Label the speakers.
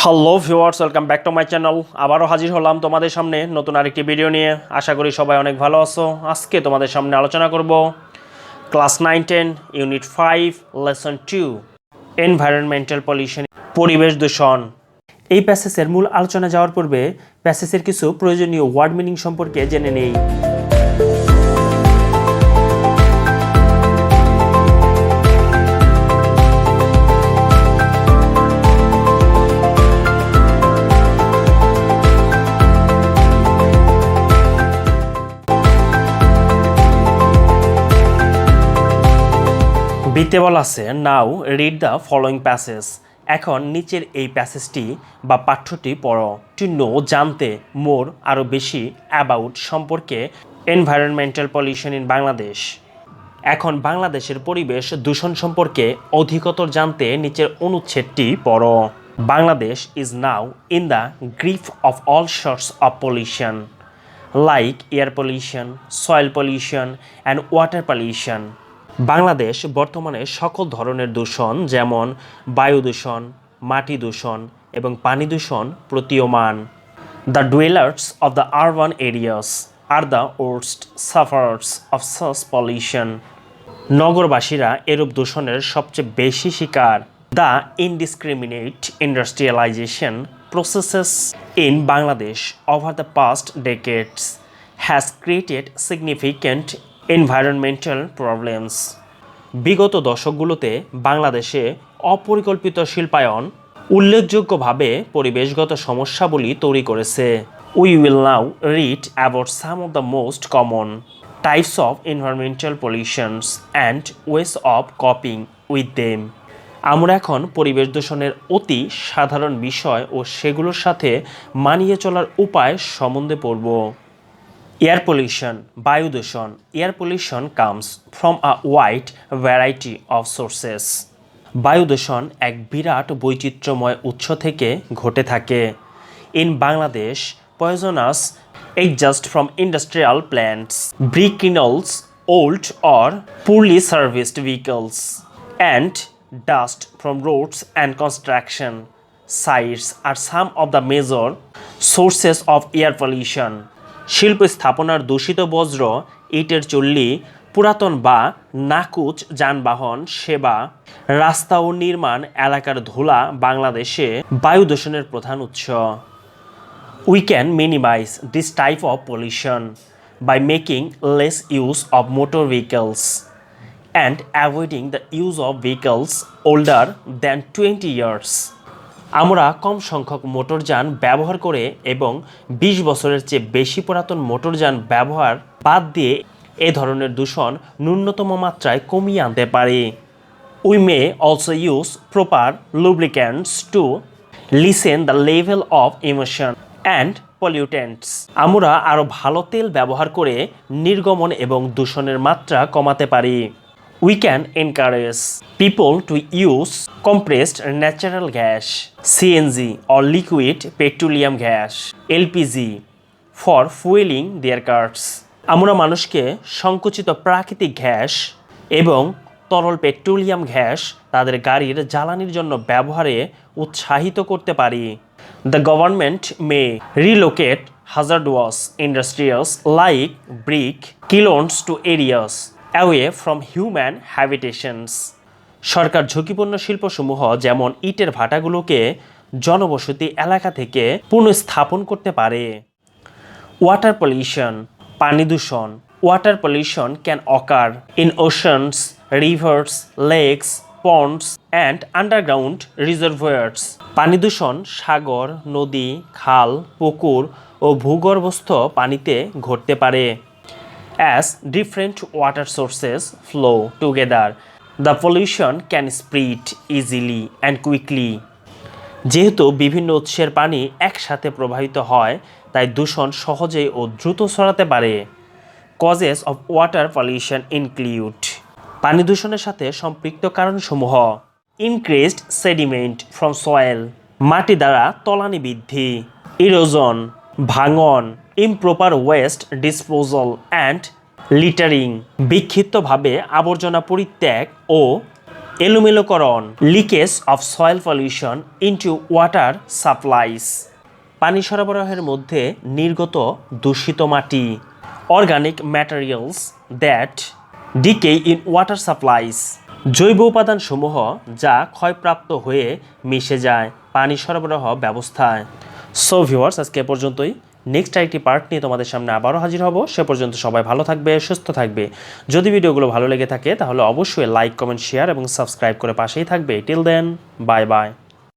Speaker 1: Hello viewers, welcome back to my channel. আবারও হাজির হলাম তোমাদের সামনে নতুন আরেকটি ভিডিও নিয়ে। আশা করি সবাই অনেক ভালো আছো। আজকে তোমাদের সামনে আলোচনা করব class 9-10 unit 5 Lesson-2 environmental pollution, পরিবেশ দূষণ। এই প্যাসেজের মূল আলোচনা যাওয়ার পূর্বে প্যাসেজের কিছু প্রয়োজনীয় ওয়ার্ড মিনিং সম্পর্কে জেনে নেই। বিতে বলা আছে now read the following passage. এখন নিচের এই প্যাসেজটি বা পাঠ্যটি পড়ো। টু নো, জানতে, মোর আরও বেশি, অ্যাবাউট সম্পর্কে, এনভায়রনমেন্টাল পলিউশন ইন বাংলাদেশ। এখন বাংলাদেশের পরিবেশ দূষণ সম্পর্কে অধিকতর জানতে নিচের অনুচ্ছেদটি পড়ো। Bangladesh is now in the grip of all sorts of pollution like air pollution, soil pollution and water pollution. Bangladesh বর্তমানে সকল ধরনের দূষণ যেমন বায়ু দূষণ, মাটি দূষণ এবং পানি দূষণ প্রতীয়মান। The dwellers of the urban areas are the worst sufferers of such pollution. নগরবাসীরা এরূপ দূষণের সবচেয়ে বেশি শিকার। The indiscriminate industrialization processes in Bangladesh over the past decades has created significant environmental problems. বিগত দশকগুলোতে বাংলাদেশে অপরিকল্পিত শিল্পায়ন উল্লেখযোগ্যভাবে পরিবেশগত সমস্যাবলী তৈরি করেছে। We will now read about some of the most common types of environmental pollutions and ways of coping with them. আমরা এখন পরিবেশ দূষণের অতি সাধারণ বিষয় ও সেগুলোর সাথে মানিয়ে চলার উপায় সম্বন্ধে পড়ব। এয়ার পলিউশন, বায়ু দূষণ। Air pollution comes from a wide variety of sources. বায়ু দূষণ এক বিরাট বৈচিত্র্যময় উৎস থেকে ঘটে থাকে। In Bangladesh poisonous exhaust from industrial plants, brick kilns, old or poorly serviced vehicles, and dust from roads and construction sites are some of the major sources of air pollution. শিল্প স্থাপনার দূষিত বজ্র, ইটের চুল্লি, পুরাতন বা নাকুচ যানবাহন সেবা, রাস্তা ও নির্মাণ এলাকার ধুলা বাংলাদেশে বায়ু দূষণের প্রধান উৎস। We can minimize this type of pollution by making less use of motor vehicles and avoiding the use of vehicles older than 20 years. আমরা কম সংখ্যক মোটরযান ব্যবহার করে এবং 20 বছরের চেয়ে বেশি পুরাতন মোটরযান ব্যবহার বাদ দিয়ে এ ধরনের দূষণ ন্যূনতম মাত্রায় কমিয়ে আনতে পারি। We may also use proper lubricants to lessen the level of emission and pollutants. আমরা আরও ভালো তেল ব্যবহার করে নির্গমন এবং দূষণের মাত্রা কমাতে পারি। We can encourage people to use compressed natural gas, CNG or liquid petroleum gas, LPG for fueling their cars. আমরা মানুষকে সংকুচিত প্রাকৃতিক গ্যাস এবং তরল পেট্রোলিয়াম গ্যাস তাদের গাড়ির জ্বালানির জন্য ব্যবহারে উৎসাহিত করতে পারি। The government may relocate hazardous industries like brick kilns to areas away from human habitations. সরকার ঝুঁকিপূর্ণ শিল্পসমূহ যেমন ইটের ভাটাগুলোকে জনবসতি এলাকা থেকে পুনঃস্থাপন করতে পারে। ওয়াটার পলিউশন, পানি দূষণ। Water pollution can occur in oceans, rivers, lakes, ponds and underground reservoirs. পানি দূষণ সাগর, নদী, খাল, পুকুর ও ভূগর্ভস্থ পানিতে ঘটতে পারে। As different water sources flow together, the pollution can spread easily and quickly. যেহেতু বিভিন্ন উৎসের পানি একসাথে প্রবাহিত হয় তাই দূষণ সহজেই ও দ্রুত ছড়াতে পারে। Causes of water pollution include পানি দূষণের সাথে সম্পৃক্ত কারণসমূহ ইনক্রিজড সেডিমেন্ট ফ্রম সয়েল, মাটি দ্বারা তলানি বৃদ্ধি, ইরোজন, ভাঙন, improper waste disposal and littering, বিক্ষিপ্তভাবে আবর্জনা পরিত্যাগ ও এলোমেলোকরণ, leakage of soil pollution into water supplies, পানি সরবরাহের মধ্যে নির্গত দূষিত মাটি, organic materials that decay in water supplies, জৈব উপাদানসমূহ যা ক্ষয়প্রাপ্ত হয়ে মিশে যায় পানি সরবরাহ ব্যবস্থায়। সো ভিউয়ার্স, আজকে এ পর্যন্তই। নেক্সট আরেকটি পার্ট নিয়ে তোমাদের সামনে আবারও হাজির হব। সে পর্যন্ত সবাই ভালো থাকবে, সুস্থ থাকবে। যদি ভিডিওগুলো ভালো লেগে থাকে তাহলে অবশ্যই লাইক, কমেন্ট, শেয়ার এবং সাবস্ক্রাইব করে পাশেই থাকবে। Till then, bye by.